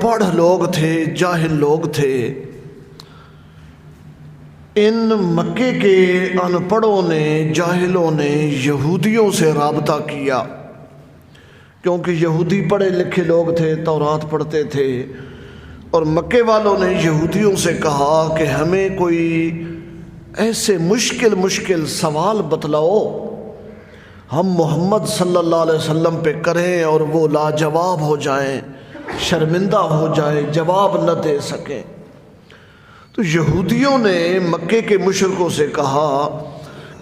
پڑھ لوگ تھے، جاہل لوگ تھے، ان مکے کے ان پڑھوں نے، جاہلوں نے یہودیوں سے رابطہ کیا، کیونکہ یہودی پڑھے لکھے لوگ تھے، تورات پڑھتے تھے، اور مکے والوں نے یہودیوں سے کہا کہ ہمیں کوئی ایسے مشکل سوال بتلاؤ ہم محمد صلی اللہ علیہ وسلم پہ کریں اور وہ لاجواب ہو جائیں، شرمندہ ہو جائیں، جواب نہ دے سکیں۔ تو یہودیوں نے مکے کے مشرکوں سے کہا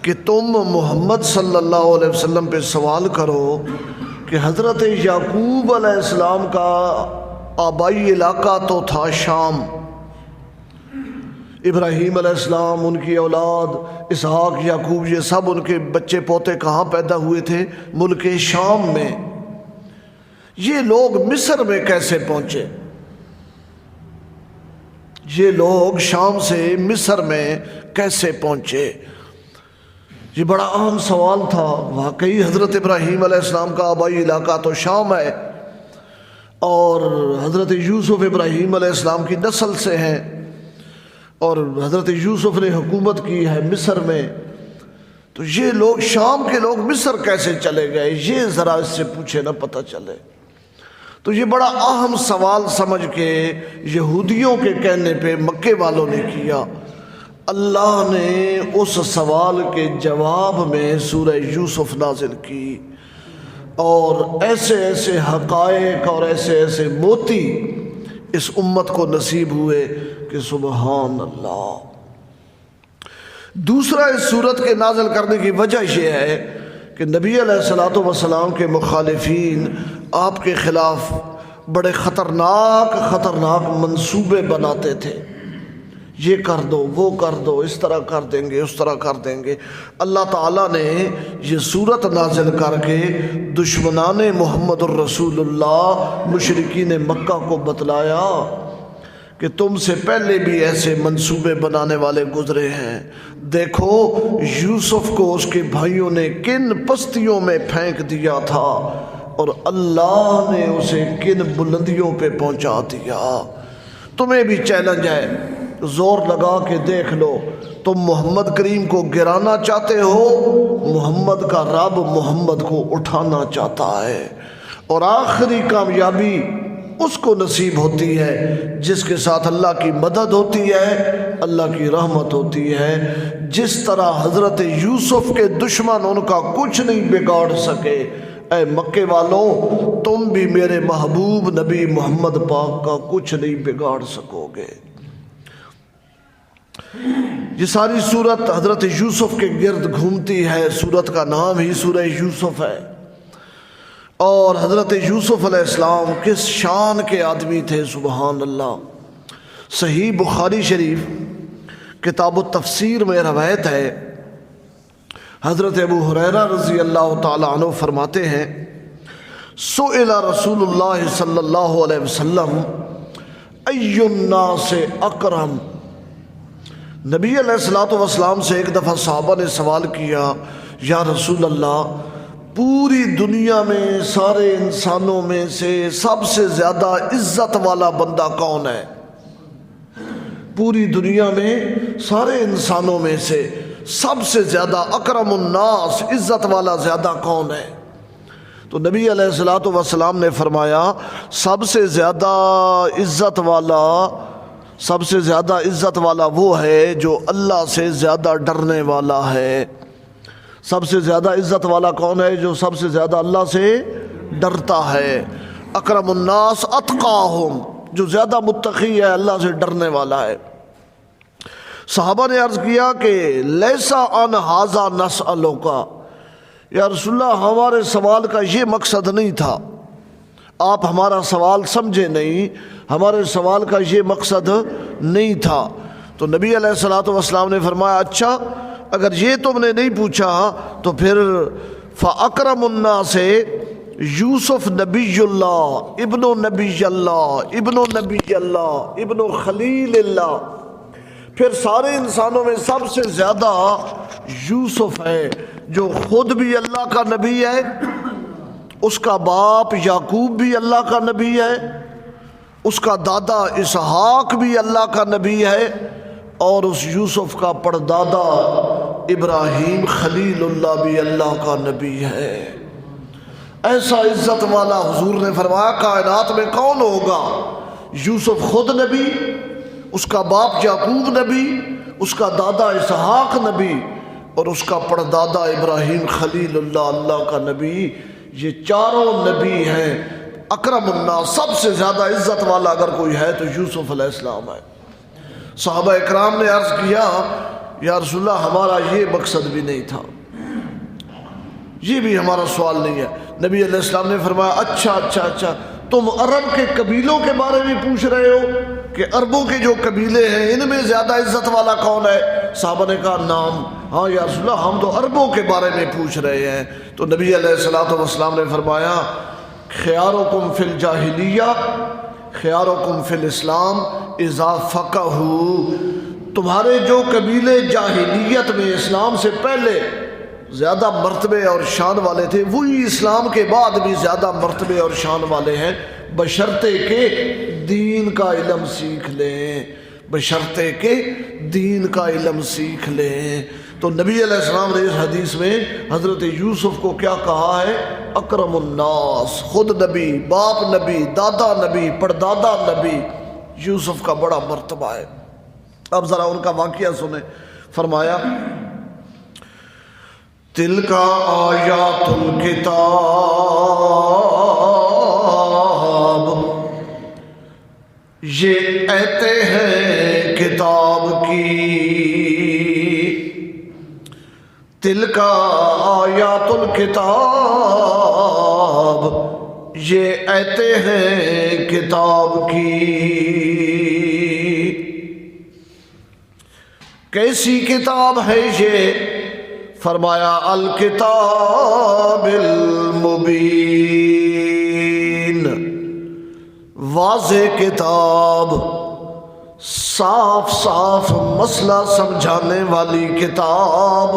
کہ تم محمد صلی اللہ علیہ وسلم پہ سوال کرو کہ حضرت یعقوب علیہ السلام کا آبائی علاقہ تو تھا شام، ابراہیم علیہ السلام، ان کی اولاد اسحاق، یعقوب، یہ سب ان کے بچے پوتے کہاں پیدا ہوئے تھے؟ ملک شام میں۔ یہ لوگ مصر میں کیسے پہنچے؟ یہ لوگ شام سے مصر میں کیسے پہنچے؟ یہ بڑا اہم سوال تھا۔ واقعی حضرت ابراہیم علیہ السلام کا آبائی علاقہ تو شام ہے، اور حضرت یوسف ابراہیم علیہ السلام کی نسل سے ہیں، اور حضرت یوسف نے حکومت کی ہے مصر میں، تو یہ لوگ شام کے لوگ مصر کیسے چلے گئے؟ یہ ذرا اس سے پوچھے نہ، پتہ چلے۔ تو یہ بڑا اہم سوال سمجھ کے یہودیوں کے کہنے پہ مکے والوں نے کیا۔ اللہ نے اس سوال کے جواب میں سورہ یوسف نازل کی، اور ایسے ایسے حقائق اور ایسے ایسے موتی اس امت کو نصیب ہوئے کہ سبحان اللہ۔ دوسرا اس صورت کے نازل کرنے کی وجہ یہ ہے کہ نبی علیہ الصلوۃ والسلام کے مخالفین آپ کے خلاف بڑے خطرناک منصوبے بناتے تھے، یہ کر دو، وہ کر دو، اس طرح کر دیں گے، اس طرح کر دیں گے۔ اللہ تعالیٰ نے یہ صورت نازل کر کے دشمنان محمد الرسول اللہ مشرکین مکہ کو بتلایا کہ تم سے پہلے بھی ایسے منصوبے بنانے والے گزرے ہیں، دیکھو یوسف کو اس کے بھائیوں نے کن پستیوں میں پھینک دیا تھا، اور اللہ نے اسے کن بلندیوں پہ پہنچا دیا۔ تمہیں بھی چیلنج ہے، زور لگا کے دیکھ لو، تم محمد کریم کو گرانا چاہتے ہو، محمد کا رب محمد کو اٹھانا چاہتا ہے، اور آخری کامیابی اس کو نصیب ہوتی ہے جس کے ساتھ اللہ کی مدد ہوتی ہے، اللہ کی رحمت ہوتی ہے۔ جس طرح حضرت یوسف کے دشمن ان کا کچھ نہیں بگاڑ سکے، اے مکے والوں تم بھی میرے محبوب نبی محمد پاک کا کچھ نہیں بگاڑ سکو گے۔ یہ ساری صورت حضرت یوسف کے گرد گھومتی ہے، صورت کا نام ہی سورہ یوسف ہے۔ اور حضرت یوسف علیہ السلام کس شان کے آدمی تھے، سبحان اللہ۔ صحیح بخاری شریف کتاب التفسیر میں روایت ہے، حضرت ابو ہریرہ رضی اللہ تعالی عنہ فرماتے ہیں، سئل رسول اللہ صلی اللہ علیہ وسلم ای الناس اکرم۔ نبی علیہ الصلوۃ والسلام سے ایک دفعہ صحابہ نے سوال کیا، یا رسول اللہ پوری دنیا میں سارے انسانوں میں سے سب سے زیادہ عزت والا بندہ کون ہے؟ پوری دنیا میں سارے انسانوں میں سے سب سے زیادہ اکرم الناس، عزت والا زیادہ کون ہے؟ تو نبی علیہ الصلوۃ والسلام نے فرمایا سب سے زیادہ عزت والا وہ ہے جو اللہ سے زیادہ ڈرنے والا ہے۔ سب سے زیادہ عزت والا کون ہے؟ جو سب سے زیادہ اللہ سے ڈرتا ہے۔ اکرم الناس اتقاہم، جو زیادہ متقی ہے، اللہ سے ڈرنے والا ہے۔ صحابہ نے عرض کیا کہ لیسا ان ھذا نسألک، یا رسول اللہ ہمارے سوال کا یہ مقصد نہیں تھا، آپ ہمارا سوال سمجھے نہیں، ہمارے سوال کا یہ مقصد نہیں تھا۔ تو نبی علیہ الصلوۃ والسلام نے فرمایا اچھا اگر یہ تم نے نہیں پوچھا تو پھر فاکرم الناس یوسف نبی اللہ ابن نبی اللہ ابن نبی اللہ ابن خلیل اللہ، پھر سارے انسانوں میں سب سے زیادہ یوسف ہے جو خود بھی اللہ کا نبی ہے، اس کا باپ یعقوب بھی اللہ کا نبی ہے، اس کا دادا اسحاق بھی اللہ کا نبی ہے، اور اس یوسف کا پردادا ابراہیم خلیل اللہ بھی اللہ کا نبی ہے۔ ایسا عزت والا حضور نے فرمایا کائنات میں کون ہوگا؟ یوسف خود نبی، اس کا باپ یعقوب نبی، اس کا دادا اسحاق نبی، اور اس کا پردادا ابراہیم خلیل اللہ اللہ کا نبی۔ یہ چاروں نبی ہیں۔ اکرم الناس، سب سے زیادہ عزت والا اگر کوئی ہے تو یوسف علیہ السلام ہے۔ صحابہ اکرام نے عرض کیا یا رسول اللہ ہمارا یہ مقصد بھی نہیں تھا، یہ بھی ہمارا سوال نہیں ہے۔ نبی علیہ السلام نے فرمایا اچھا تم عرب کے قبیلوں کے بارے میں پوچھ رہے ہو کہ عربوں کے جو قبیلے ہیں ان میں زیادہ عزت والا کون ہے؟ صحابہ نے کہا نام، ہاں یا رسول اللہ ہم تو عربوں کے بارے میں پوچھ رہے ہیں۔ تو نبی علیہ السلام نے فرمایا خیارکم فی الجاہلیہ خیارکم فی الاسلام اذا فقہوا، تمہارے جو قبیلے جاہلیت میں اسلام سے پہلے زیادہ مرتبے اور شان والے تھے وہی اسلام کے بعد بھی زیادہ مرتبے اور شان والے ہیں، بشرطے کہ دین کا علم سیکھ لیں، بشرطے کہ دین کا علم سیکھ لیں۔ تو نبی علیہ السلام نے اس حدیث میں حضرت یوسف کو کیا کہا ہے؟ اکرم الناس، خود نبی، باپ نبی، دادا نبی، پردادا نبی، یوسف کا بڑا مرتبہ ہے۔ اب ذرا ان کا واقعہ سنیں۔ فرمایا تلک آیات الکتاب، یہ ایتیں ہیں کتاب کی، تلک آیات الکتاب، یہ ایتیں ہیں کتاب کی۔ کیسی کتاب ہے یہ؟ فرمایا الکتاب المبین، واضح کتاب، صاف صاف مسئلہ سمجھانے والی کتاب،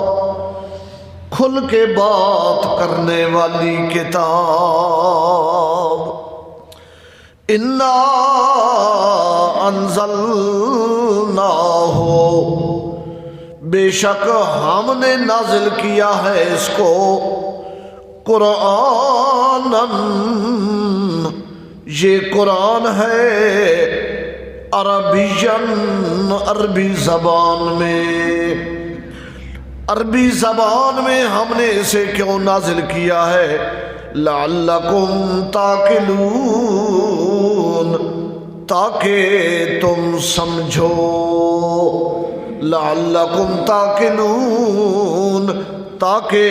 کھل کے بات کرنے والی کتاب۔ انا انزلناہ، بے شک ہم نے نازل کیا ہے اس کو، قرآناً، یہ قرآن ہے، عربیاً، عربی زبان میں۔ عربی زبان میں ہم نے اسے کیوں نازل کیا ہے؟ لعلکم تعقلون، تاکہ تم سمجھو، لعلکم تعقلون، تاکہ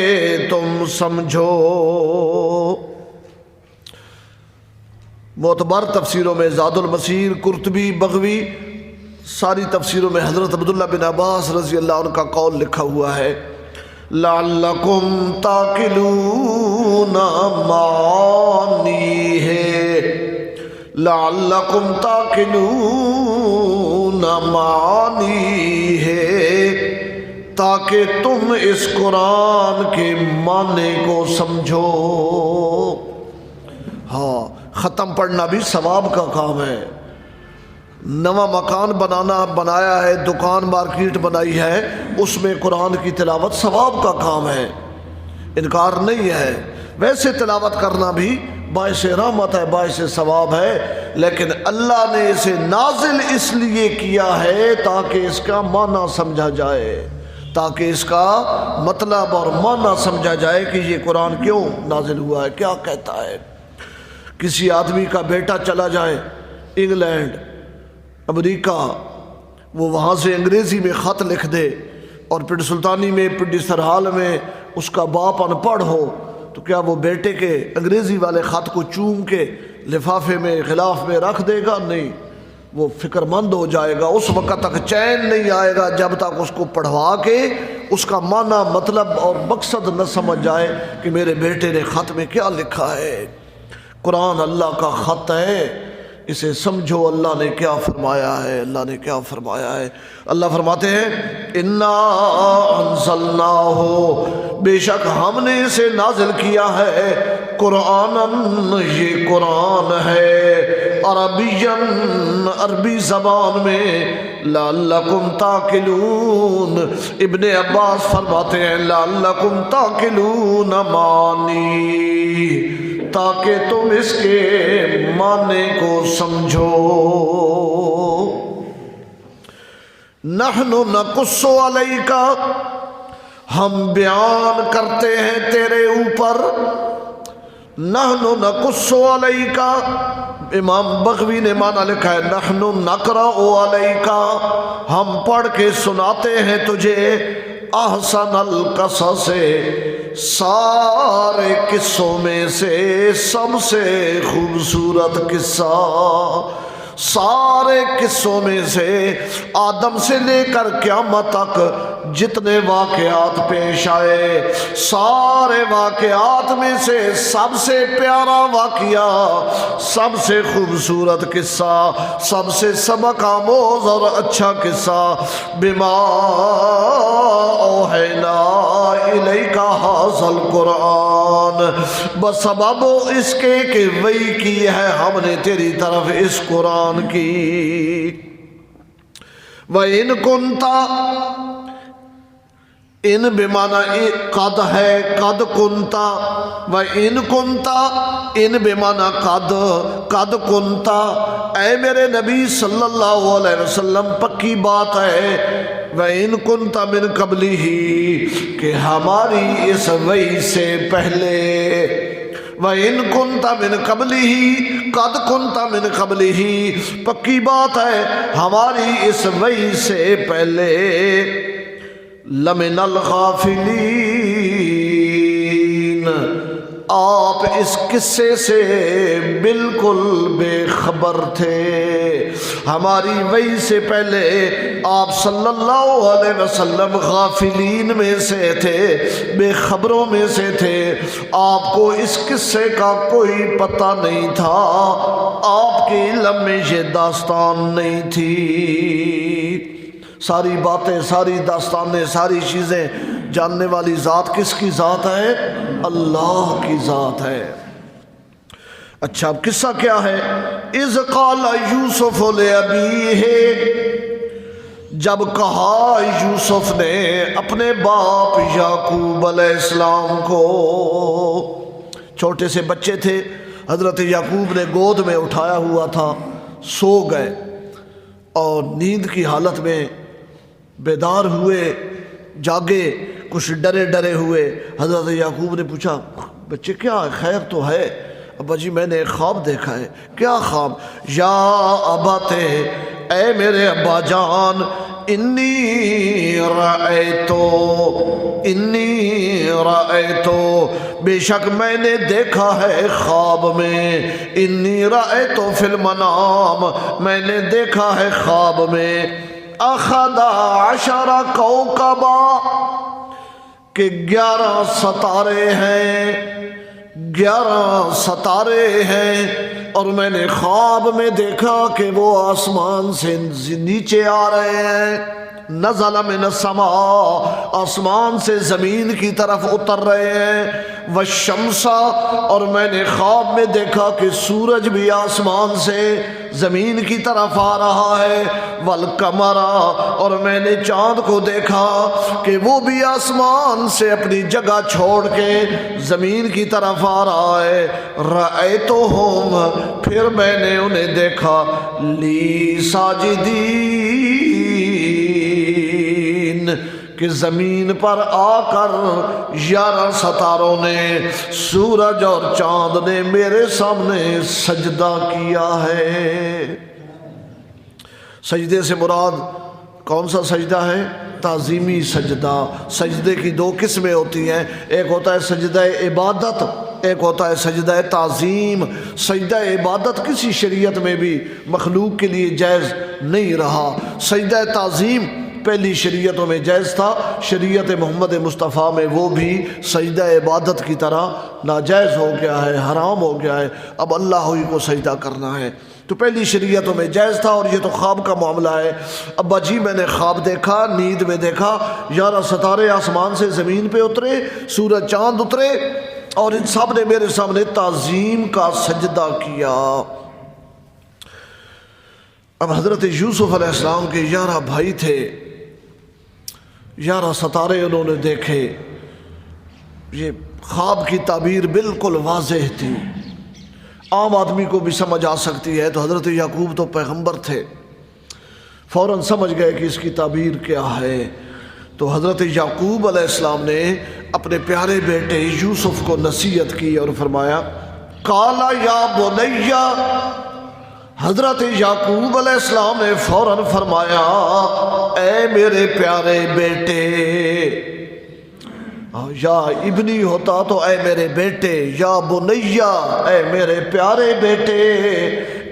تم سمجھو۔ معتبر تفسیروں میں زاد المسیر، قرطبی، بغوی، ساری تفسیروں میں حضرت عبداللہ بن عباس رضی اللہ عنہ کا قول لکھا ہوا ہے لعلکم تعقلون، معانی ہے لعلکم تعقلون، معانی ہے تاکہ تم اس قرآن کے معنی کو سمجھو۔ ہاں، ختم پڑھنا بھی ثواب کا کام ہے۔ نواں مکان بنایا ہے، دکان مارکیٹ بنائی ہے، اس میں قرآن کی تلاوت ثواب کا کام ہے، انکار نہیں ہے۔ ویسے تلاوت کرنا بھی باعث رحمت ہے، باعث ثواب ہے، لیکن اللہ نے اسے نازل اس لیے کیا ہے تاکہ اس کا معنی سمجھا جائے، تاکہ اس کا مطلب اور معنی سمجھا جائے کہ یہ قرآن کیوں نازل ہوا ہے، کیا کہتا ہے۔ کسی آدمی کا بیٹا چلا جائے انگلینڈ، امریکہ، وہ وہاں سے انگریزی میں خط لکھ دے اور پنڈ سلطانی میں، پنڈی سرحال میں اس کا باپ ان پڑھ ہو، تو کیا وہ بیٹے کے انگریزی والے خط کو چوم کے لفافے میں غلاف میں رکھ دے گا؟ نہیں، وہ فکر مند ہو جائے گا، اس وقت تک چین نہیں آئے گا جب تک اس کو پڑھوا کے اس کا معنی، مطلب اور مقصد نہ سمجھ جائے کہ میرے بیٹے نے خط میں کیا لکھا ہے۔ قرآن اللہ کا خط ہے، اسے سمجھو اللہ نے کیا فرمایا ہے، اللہ نے کیا فرمایا ہے۔ اللہ فرماتے ہیں انا انزلناہ، بے شک ہم نے اسے نازل کیا ہے، قرآنن یہ قرآن ہے، عربین عربی زبان میں، لعلکم تعقلون۔ ابن عباس فرماتے ہیں لعلکم تعقلون معنی، تاکہ تم اس کے معنی کو سمجھو۔ نحن نقص علیک، ہم بیان کرتے ہیں تیرے اوپر، نحن نقص علیک، امام بغوی نے معنی لکھا ہے نحن نقرأ علیک، ہم پڑھ کے سناتے ہیں تجھے، احسن القصص، سارے قصوں میں سے سب سے خوبصورت قصہ، سارے قصوں میں سے آدم سے لے کر قیامت تک جتنے واقعات پیش آئے، سارے واقعات میں سے سب سے پیارا واقعہ، سب سے خوبصورت قصہ، سب سے سبق آموز اور اچھا قصہ، بما اوحینا الیک ھذا القرآن، بسبب اس کے کہ وحی کی ہے ہم نے تیری طرف اس قرآن کی۔ وَإِن كُنْتَ، ان بمعنی قد ہے، قد کنتا، وَإِن كُنْتَ، ان بمعنی قد کنتا، اے میرے نبی صلی اللہ علیہ وسلم پکی بات ہے، وَإِن كُنْتَ مِن قَبْلِهِ، کہ ہماری اس وحی سے پہلے، وَإِن كُنْتَ مِن قَبْلِهِ، قَدْ كُنْتَ مِن قَبْلِهِ، پکی بات ہے ہماری اس وحی سے پہلے، لَمِنَ الْغَافِلِينَ، آپ اس قصے سے بالکل بے خبر تھے، ہماری وحی سے پہلے آپ صلی اللہ علیہ وسلم غافلین میں سے تھے، بے خبروں میں سے تھے، آپ کو اس قصے کا کوئی پتہ نہیں تھا، آپ کے علم میں یہ داستان نہیں تھی۔ ساری باتیں، ساری داستانیں، ساری چیزیں جاننے والی ذات کس کی ذات ہے؟ اللہ کی ذات ہے۔ اچھا اب قصہ کیا ہے؟ اذ قال یوسف لابیہ، جب کہا یوسف نے اپنے باپ یعقوب علیہ السلام کو، چھوٹے سے بچے تھے، حضرت یعقوب نے گود میں اٹھایا ہوا تھا، سو گئے اور نیند کی حالت میں بیدار ہوئے، جاگے، کچھ ڈرے ڈرے ہوئے۔ حضرت یعقوب نے پوچھا بچے کیا خیر تو ہے؟ ابا جی میں نے ایک خواب دیکھا ہے۔ کیا خواب؟ یا ابت، اے میرے ابا جان، انی رأیتو، بے شک میں نے دیکھا ہے خواب میں، انی رأیتو فی المنام، میں نے دیکھا ہے خواب میں، اخذ 10 کوکبا، کہ 11 ستارے ہیں، 11 ستارے ہیں، اور میں نے خواب میں دیکھا کہ وہ آسمان سے نیچے آ رہے ہیں، نزل من السماء، آسمان سے زمین کی طرف اتر رہے ہیں، والشمس، اور میں نے خواب میں دیکھا کہ سورج بھی آسمان سے زمین کی طرف آ رہا ہے، والقمر، اور میں نے چاند کو دیکھا کہ وہ بھی آسمان سے اپنی جگہ چھوڑ کے زمین کی طرف آ رہا ہے، رأیتہم، پھر میں نے انہیں دیکھا، لی ساجدین، کہ زمین پر آ کر 11 ستاروں نے، سورج اور چاند نے میرے سامنے سجدہ کیا ہے۔ سجدے سے مراد کون سا سجدہ ہے؟ تعظیمی سجدہ۔ سجدے کی 2 قسمیں ہوتی ہیں، ایک ہوتا ہے سجدہ عبادت، ایک ہوتا ہے سجدہ تعظیم۔ سجدہ عبادت کسی شریعت میں بھی مخلوق کے لیے جائز نہیں رہا، سجدہ تعظیم پہلی شریعتوں میں جائز تھا، شریعت محمد مصطفیٰ میں وہ بھی سجدہ عبادت کی طرح ناجائز ہو گیا ہے، حرام ہو گیا ہے، اب اللہ ہی کو سجدہ کرنا ہے۔ تو پہلی شریعتوں میں جائز تھا، اور یہ تو خواب کا معاملہ ہے۔ ابا جی میں نے خواب دیکھا، نیند میں دیکھا، 11 ستارے آسمان سے زمین پہ اترے، سورج چاند اترے، اور ان سب نے میرے سامنے تعظیم کا سجدہ کیا۔ اب حضرت یوسف علیہ السلام کے 11 بھائی تھے، 11 ستارے انہوں نے دیکھے۔ یہ خواب کی تعبیر بالکل واضح تھی، عام آدمی کو بھی سمجھ آ سکتی ہے، تو حضرت یعقوب تو پیغمبر تھے، فوراً سمجھ گئے کہ اس کی تعبیر کیا ہے۔ تو حضرت یعقوب علیہ السلام نے اپنے پیارے بیٹے یوسف کو نصیحت کی اور فرمایا قالا یا بنیا، حضرت یعقوب علیہ السلام نے فوراً فرمایا اے میرے پیارے بیٹے، یا ابنی ہوتا تو اے میرے بیٹے، یا بنیا اے میرے پیارے بیٹے،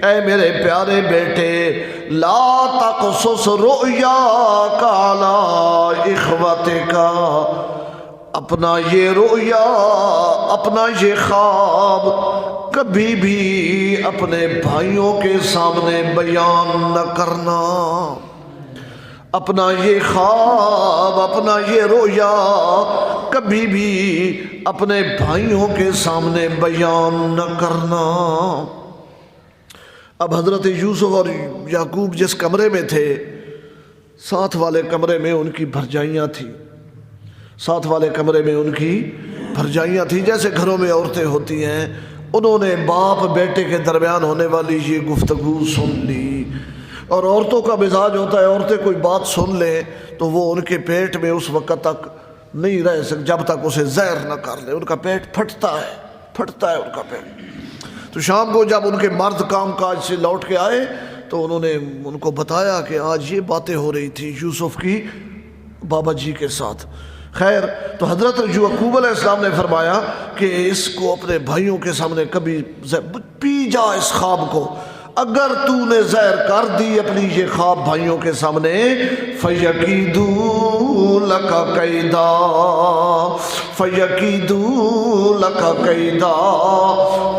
اے میرے پیارے بیٹے، لا تقصص رؤیاک علی اخوتک، اپنا یہ رؤیا، اپنا یہ خواب کبھی بھی اپنے بھائیوں کے سامنے بیان نہ کرنا، اپنا یہ خواب، اپنا یہ رؤیا کبھی بھی اپنے بھائیوں کے سامنے بیان نہ کرنا۔ اب حضرت یوسف اور یعقوب جس کمرے میں تھے، ساتھ والے کمرے میں ان کی بھرجائیاں تھیں، ساتھ والے کمرے میں ان کی بھرجائیاں تھیں، جیسے گھروں میں عورتیں ہوتی ہیں۔ انہوں نے باپ بیٹے کے درمیان ہونے والی یہ گفتگو سن لی، اور عورتوں کا مزاج ہوتا ہے، عورتیں کوئی بات سن لیں تو وہ ان کے پیٹ میں اس وقت تک نہیں رہ سکتے جب تک اسے زہر نہ کر لے، ان کا پیٹ پھٹتا ہے ان کا پیٹ۔ تو شام کو جب ان کے مرد کام کاج سے لوٹ کے آئے تو انہوں نے ان کو بتایا کہ آج یہ باتیں ہو رہی تھی یوسف کی بابا جی کے ساتھ۔ خیر، تو حضرت یعقوب علیہ السلام نے فرمایا کہ اس کو اپنے بھائیوں کے سامنے کبھی پی جا اس خواب کو، اگر تو نے زہر کر دی اپنی یہ خواب بھائیوں کے سامنے، فَيَكِيدُوا لَكَ كَيْدًا، فَيَكِيدُوا لَكَ كَيْدًا،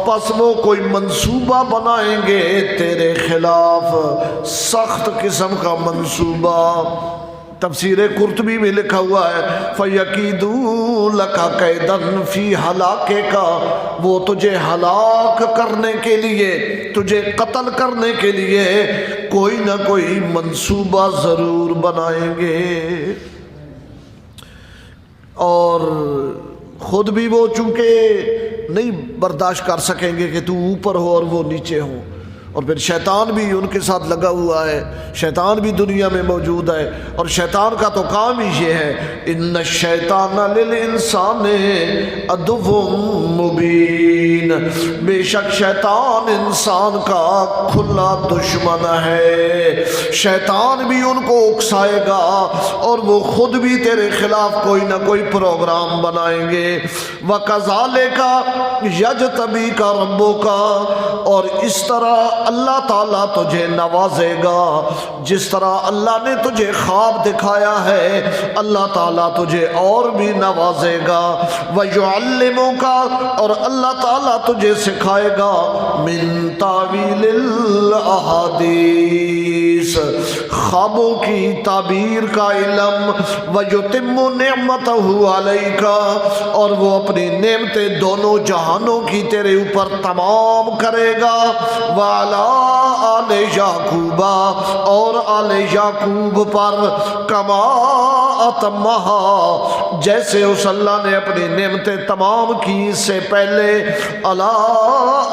پس وہ کوئی منصوبہ بنائیں گے تیرے خلاف، سخت قسم کا منصوبہ۔ تفسیر قرطبی میں لکھا ہوا ہے فَيَكِيدُوا لَكَ كَيْدًا فِي هَلَاكِكَ، وہ تجھے ہلاک کرنے کے لیے، تجھے قتل کرنے کے لیے کوئی نہ کوئی منصوبہ ضرور بنائیں گے، اور خود بھی وہ چونکہ نہیں برداشت کر سکیں گے کہ تو اوپر ہو اور وہ نیچے ہو، اور پھر شیطان بھی ان کے ساتھ لگا ہوا ہے، شیطان بھی دنیا میں موجود ہے، اور شیطان کا تو کام ہی یہ ہے ان الشیطان للانسان عدو مبین، بے شک شیطان انسان کا کھلا دشمن ہے، شیطان بھی ان کو اکسائے گا اور وہ خود بھی تیرے خلاف کوئی نہ کوئی پروگرام بنائیں گے۔ وَكَذَلِكَ يَجْتَبِيكَ رَبُّكَ، اور اس طرح اللہ تعالیٰ تجھے نوازے گا، جس طرح اللہ نے تجھے خواب دکھایا ہے اللہ تعالیٰ تجھے اور بھی نوازے گا۔ وَيُعَلِّمُكَ، اور اللہ تعالیٰ تجھے سکھائے گا من تعویل الاحادیث، خوابوں کی تعبیر کا علم۔ وَيُتِمُّ نِعْمَتَهُ عَلَيْكَ، اور وہ اپنی نعمتیں دونوں جہانوں کی تیرے اوپر تمام کرے گا۔ وَعَلَىٰ آلِ یعقوب، اور آل یعقوب پر، کما اتمہا، جیسے اس اللہ نے اپنی نعمتیں تمام کی اس سے پہلے، علی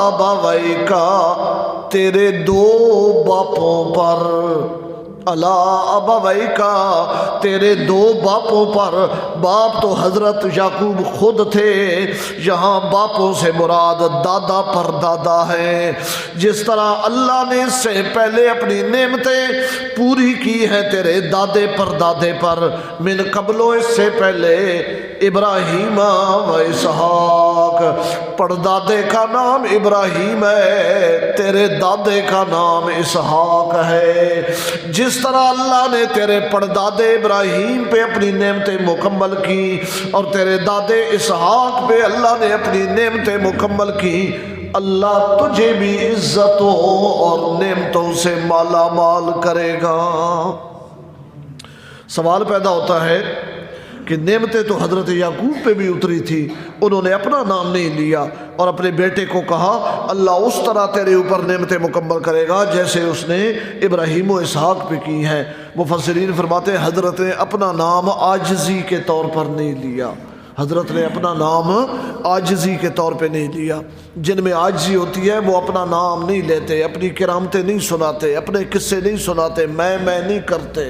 ابویک، تیرے دو باپوں پر، علی ابویک، تیرے دو باپوں پر۔ باپ تو حضرت یعقوب خود تھے، یہاں باپوں سے مراد دادا پر دادا ہے۔ جس طرح اللہ نے اس سے پہلے اپنی نعمتیں پوری کی ہیں تیرے دادے پر دادے پر، من قبلو، اس سے پہلے، ابراہیم و اسحاق، پردادے کا نام ابراہیم ہے، تیرے دادے کا نام اسحاق ہے۔ جس طرح اللہ نے تیرے پردادے ابراہیم پہ اپنی نعمتیں مکمل کی اور تیرے دادے اسحاق پہ اللہ نے اپنی نعمتیں مکمل کی، اللہ تجھے بھی عزتوں اور نعمتوں سے مالا مال کرے گا۔ سوال پیدا ہوتا ہے کہ نعمتیں تو حضرت یعقوب پہ بھی اتری تھی، انہوں نے اپنا نام نہیں لیا اور اپنے بیٹے کو کہا اللہ اس طرح تیرے اوپر نعمتیں مکمل کرے گا جیسے اس نے ابراہیم و اسحاق پہ کی ہیں۔ مفسرین فرماتے ہیں حضرت نے اپنا نام عاجزی کے طور پر نہیں لیا، حضرت نے اپنا نام عاجزی کے طور پہ نہیں لیا۔ جن میں عاجزی ہوتی ہے وہ اپنا نام نہیں لیتے، اپنی کرامتیں نہیں سناتے، اپنے قصے نہیں سناتے، میں نہیں کرتے۔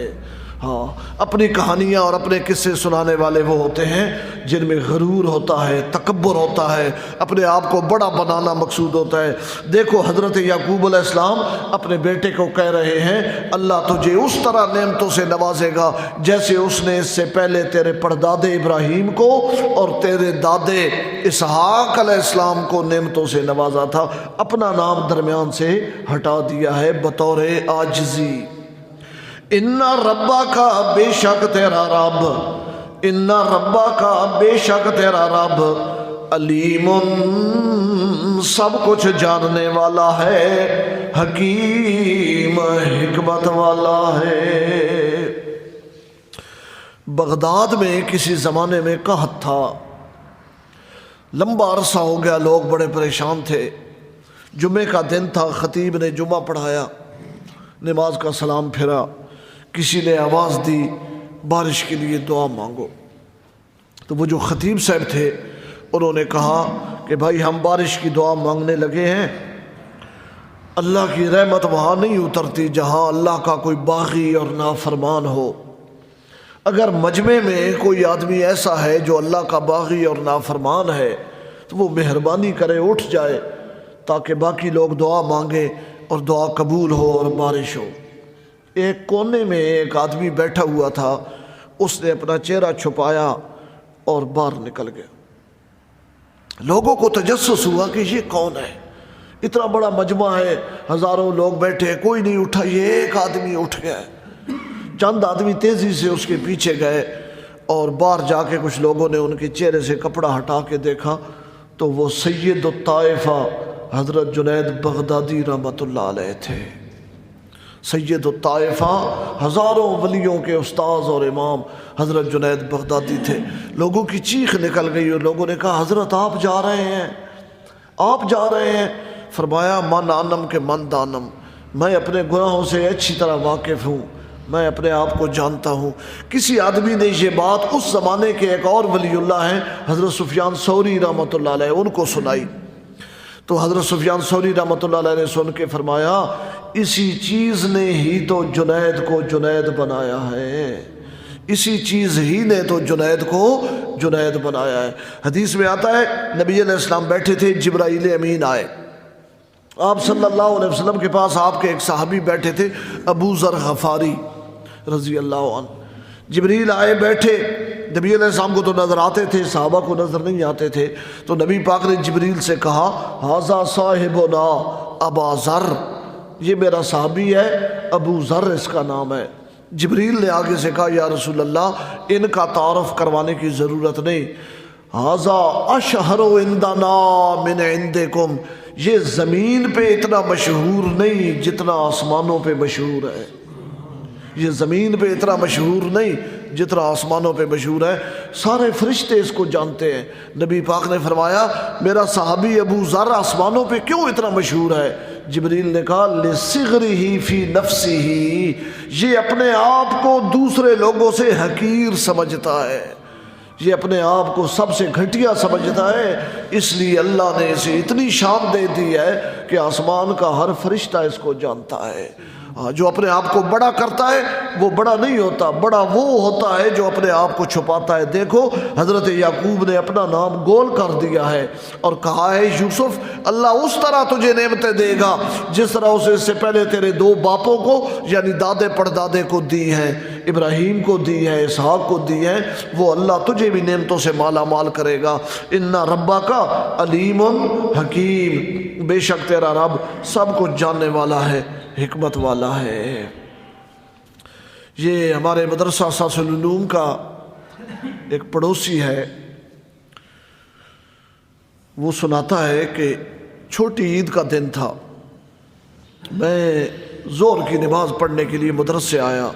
ہاں، اپنی کہانیاں اور اپنے قصے سنانے والے وہ ہوتے ہیں جن میں غرور ہوتا ہے، تکبر ہوتا ہے، اپنے آپ کو بڑا بنانا مقصود ہوتا ہے۔ دیکھو حضرت یعقوب علیہ السلام اپنے بیٹے کو کہہ رہے ہیں اللہ تجھے اس طرح نعمتوں سے نوازے گا جیسے اس نے اس سے پہلے تیرے پردادے ابراہیم کو اور تیرے دادے اسحاق علیہ السلام کو نعمتوں سے نوازا تھا۔ اپنا نام درمیان سے ہٹا دیا ہے بطور عاجزی۔ ان ربا کا بے شک تیرا رب، ان ربا کا بے شک تیرا رب علیم سب کچھ جاننے والا ہے، حکیم حکمت والا ہے۔ بغداد میں کسی زمانے میں قحط تھا، لمبا عرصہ ہو گیا، لوگ بڑے پریشان تھے۔ جمعے کا دن تھا، خطیب نے جمعہ پڑھایا، نماز کا سلام پھرا، کسی نے آواز دی بارش کے لیے دعا مانگو۔ تو وہ جو خطیب صاحب تھے انہوں نے کہا کہ بھائی ہم بارش کی دعا مانگنے لگے ہیں، اللہ کی رحمت وہاں نہیں اترتی جہاں اللہ کا کوئی باغی اور نافرمان ہو۔ اگر مجمع میں کوئی آدمی ایسا ہے جو اللہ کا باغی اور نافرمان ہے تو وہ مہربانی کرے اٹھ جائے تاکہ باقی لوگ دعا مانگیں اور دعا قبول ہو اور بارش ہو۔ ایک کونے میں ایک آدمی بیٹھا ہوا تھا، اس نے اپنا چہرہ چھپایا اور باہر نکل گیا۔ لوگوں کو تجسس ہوا کہ یہ کون ہے، اتنا بڑا مجمع ہے، ہزاروں لوگ بیٹھے، کوئی نہیں اٹھا، یہ ایک آدمی اٹھ گیا۔ چند آدمی تیزی سے اس کے پیچھے گئے اور باہر جا کے کچھ لوگوں نے ان کے چہرے سے کپڑا ہٹا کے دیکھا تو وہ سید الطائفہ حضرت جنید بغدادی رحمۃ اللہ علیہ تھے۔ سید الطائفہ، ہزاروں ولیوں کے استاذ اور امام حضرت جنید بغدادی تھے۔ لوگوں کی چیخ نکل گئی اور لوگوں نے کہا حضرت آپ جا رہے ہیں، آپ جا رہے ہیں؟ فرمایا من آنم کے من دانم، میں اپنے گناہوں سے اچھی طرح واقف ہوں، میں اپنے آپ کو جانتا ہوں۔ کسی آدمی نے یہ بات اس زمانے کے ایک اور ولی اللہ ہیں حضرت سفیان ثوری رحمۃ اللہ علیہ، ان کو سنائی تو حضرت سفیان ثوری رحمۃ اللہ علیہ نے سن کے فرمایا اسی چیز نے ہی تو جنید کو جنید بنایا ہے، اسی چیز ہی نے تو جنید کو جنید بنایا ہے۔ حدیث میں آتا ہے نبی علیہ السلام بیٹھے تھے، جبرائیل امین آئے آپ صلی اللہ علیہ وسلم کے پاس، آپ کے ایک صحابی بیٹھے تھے ابو ذر غفاری رضی اللہ عنہ۔ جبریل آئے بیٹھے، نبی علیہ السلام کو تو نظر آتے تھے، صحابہ کو نظر نہیں آتے تھے، تو نبی پاک نے جبریل سے کہا ھذا صاحبنا ابا ذر، یہ میرا صحابی ہے ابو ذر اس کا نام ہے۔ جبریل نے آگے سے کہا یا رسول اللہ ان کا تعارف کروانے کی ضرورت نہیں، ھذا اشہر عندنا من عندکم، یہ زمین پہ اتنا مشہور نہیں جتنا آسمانوں پہ مشہور ہے، یہ زمین پہ اتنا مشہور نہیں جتنا آسمانوں پہ مشہور ہے، سارے فرشتے اس کو جانتے ہیں۔ نبی پاک نے فرمایا میرا صحابی ابو ذر آسمانوں پہ کیوں اتنا مشہور ہے؟ جبریل نے کہا لصغرہ فی نفسہ، یہ اپنے آپ کو دوسرے لوگوں سے حقیر سمجھتا ہے، یہ اپنے آپ کو سب سے گھٹیا سمجھتا ہے، اس لیے اللہ نے اسے اتنی شان دے دی ہے کہ آسمان کا ہر فرشتہ اس کو جانتا ہے۔ جو اپنے آپ کو بڑا کرتا ہے وہ بڑا نہیں ہوتا، بڑا وہ ہوتا ہے جو اپنے آپ کو چھپاتا ہے۔ دیکھو حضرت یعقوب نے اپنا نام گول کر دیا ہے اور کہا ہے یوسف اللہ اس طرح تجھے نعمتیں دے گا جس طرح اسے اس سے پہلے تیرے دو باپوں کو یعنی دادے پردادے کو دی ہیں، ابراہیم کو دی ہے، اسحاق کو دی ہے، وہ اللہ تجھے بھی نعمتوں سے مالا مال کرے گا۔ ان ربک علیم حکیم، بے شک تیرا رب سب کچھ جاننے والا ہے، حکمت والا ہے۔ یہ ہمارے مدرسہ اساس العلوم کا ایک پڑوسی ہے، وہ سناتا ہے کہ چھوٹی عید کا دن تھا، میں ظہر کی نماز پڑھنے کے لیے مدرسے آیا،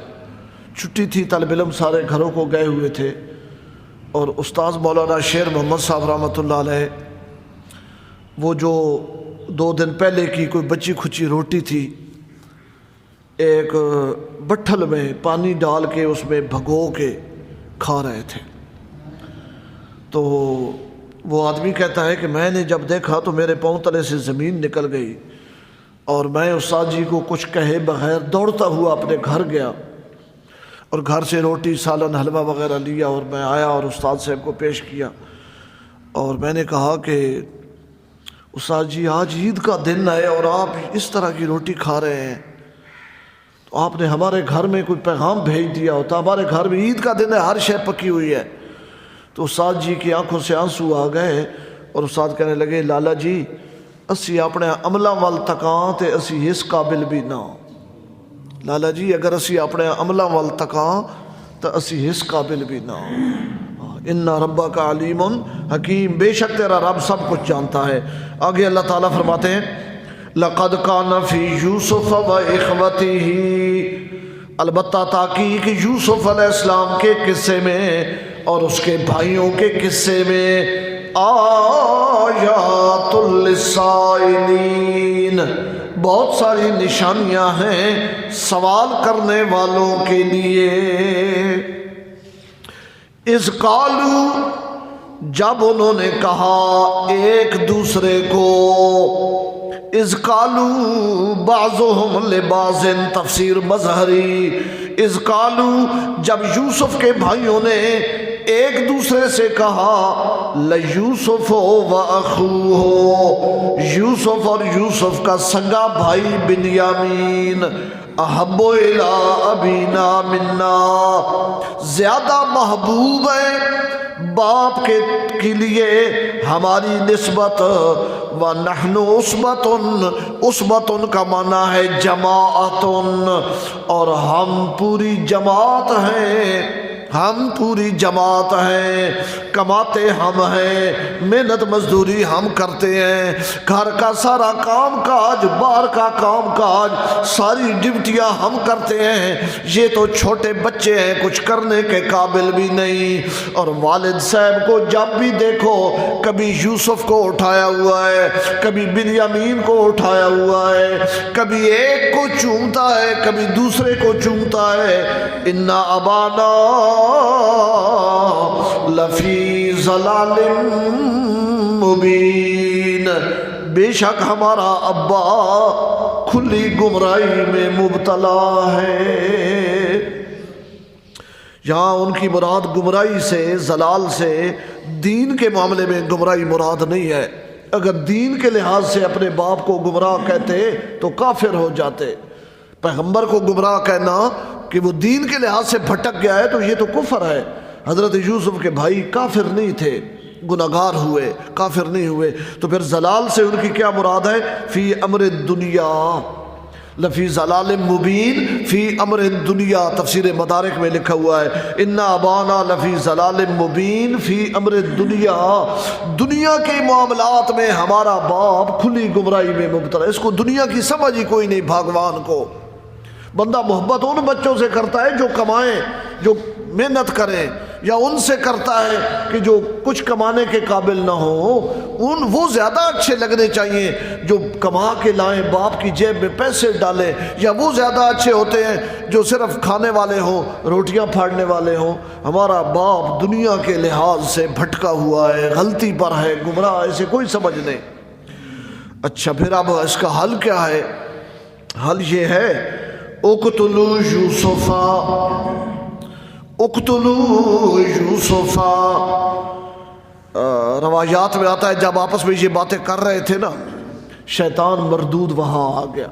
چھٹی تھی، طالب علم سارے گھروں کو گئے ہوئے تھے، اور استاذ مولانا شیر محمد صاحب رحمۃ اللہ علیہ وہ جو 2 دن پہلے کی کوئی بچی کھچی روٹی تھی ایک بٹھل میں پانی ڈال کے اس میں بھگو کے کھا رہے تھے، تو وہ آدمی کہتا ہے کہ میں نے جب دیکھا تو میرے پاؤں تلے سے زمین نکل گئی اور میں استاد جی کو کچھ کہے بغیر دوڑتا ہوا اپنے گھر گیا اور گھر سے روٹی سالن حلوہ وغیرہ لیا اور میں آیا اور استاد صاحب کو پیش کیا اور میں نے کہا کہ استاد جی آج عید کا دن ہے اور آپ اس طرح کی روٹی کھا رہے ہیں، تو آپ نے ہمارے گھر میں کوئی پیغام بھیج دیا ہوتا، ہمارے گھر میں عید کا دن ہے، ہر شے پکی ہوئی ہے۔ تو استاد جی کی آنکھوں سے آنسو آ گئے اور استاد کہنے لگے لالا جی اسی اپنے عملہ وال تکاں تے اسی اس قابل بھی نہ، لالا جی اگر اسی اپنے عملہ وال تکاں تو اسی اس قابل بھی نہ۔ ان ربک علیم حکیم، بے شک تیرا رب سب کچھ جانتا ہے۔ آگے اللہ تعالیٰ فرماتے ہیں لقد کان فی یوسف و اخوتہ، البتہ تاکہ یوسف علیہ السلام کے قصے میں اور اس کے بھائیوں کے قصے میں آیات للسائلین، بہت ساری نشانیاں ہیں سوال کرنے والوں کے لیے۔ اذ قالوا، جب انہوں نے کہا ایک دوسرے کو، اذ قالوا بعضهم لبعض، تفسیر مظہری، اذ قالوا جب یوسف کے بھائیوں نے ایک دوسرے سے کہا لیوسف و اخوہ، یوسف اور یوسف کا سگا بھائی بنیامین، احب الی ابینا منا، زیادہ محبوب ہے باپ کے لیے ہماری نسبت، وَنَحْنُ عُصْبَةٌ، عصبتن کا معنی ہے جماعتن، اور ہم پوری جماعت ہیں، ہم پوری جماعت ہیں، کماتے ہم ہیں، محنت مزدوری ہم کرتے ہیں، گھر کا سارا کام کاج، باہر کا کام کاج، ساری ڈیوٹیاں ہم کرتے ہیں، یہ تو چھوٹے بچے ہیں کچھ کرنے کے قابل بھی نہیں۔ اور والد صاحب کو جب بھی دیکھو کبھی یوسف کو اٹھایا ہوا ہے، کبھی بنیامین کو اٹھایا ہوا ہے، کبھی ایک کو چومتا ہے کبھی دوسرے کو چومتا ہے۔ اِنَّا أَبَانَا لفی ضلال مبین، بے شک ہمارا ابا کھلی گمراہی میں مبتلا ہے۔ یہاں ان کی مراد گمراہی سے، ضلال سے، دین کے معاملے میں گمراہی مراد نہیں ہے۔ اگر دین کے لحاظ سے اپنے باپ کو گمراہ کہتے تو کافر ہو جاتے۔ پیغمبر کو گمراہ کہنا کہ وہ دین کے لحاظ سے بھٹک گیا ہے تو یہ تو کفر ہے۔ حضرت یوسف کے بھائی کافر نہیں تھے، گناہگار ہوئے، کافر نہیں ہوئے، تو پھر ضلال سے ان کی کیا مراد ہے؟ فی امر الدنیا لفی ضلال مبین، فی امر الدنیا، تفسیر مدارک میں لکھا ہوا ہے ان ابانا لفی ضلال مبین فی امر الدنیا، دنیا کے معاملات میں ہمارا باپ کھلی گمراہی میں مبتلا۔ اس کو دنیا کی سمجھ ہی کوئی نہیں۔ بھگوان کو بندہ محبت ان بچوں سے کرتا ہے جو کمائیں، جو محنت کریں، یا ان سے کرتا ہے کہ جو کچھ کمانے کے قابل نہ ہوں، وہ زیادہ اچھے لگنے چاہیے جو کما کے لائیں، باپ کی جیب میں پیسے ڈالیں، یا وہ زیادہ اچھے ہوتے ہیں جو صرف کھانے والے ہوں، روٹیاں پھاڑنے والے ہوں۔ ہمارا باپ دنیا کے لحاظ سے بھٹکا ہوا ہے، غلطی پر ہے، گمراہ، اسے کوئی سمجھ نہیں۔ اچھا پھر اب اس کا حل کیا ہے؟ حل یہ ہے اقتلوا یوسفا، اقتلوا یوسفا۔ روایات میں آتا ہے جب آپس میں یہ باتیں کر رہے تھے نا، شیطان مردود وہاں آ گیا۔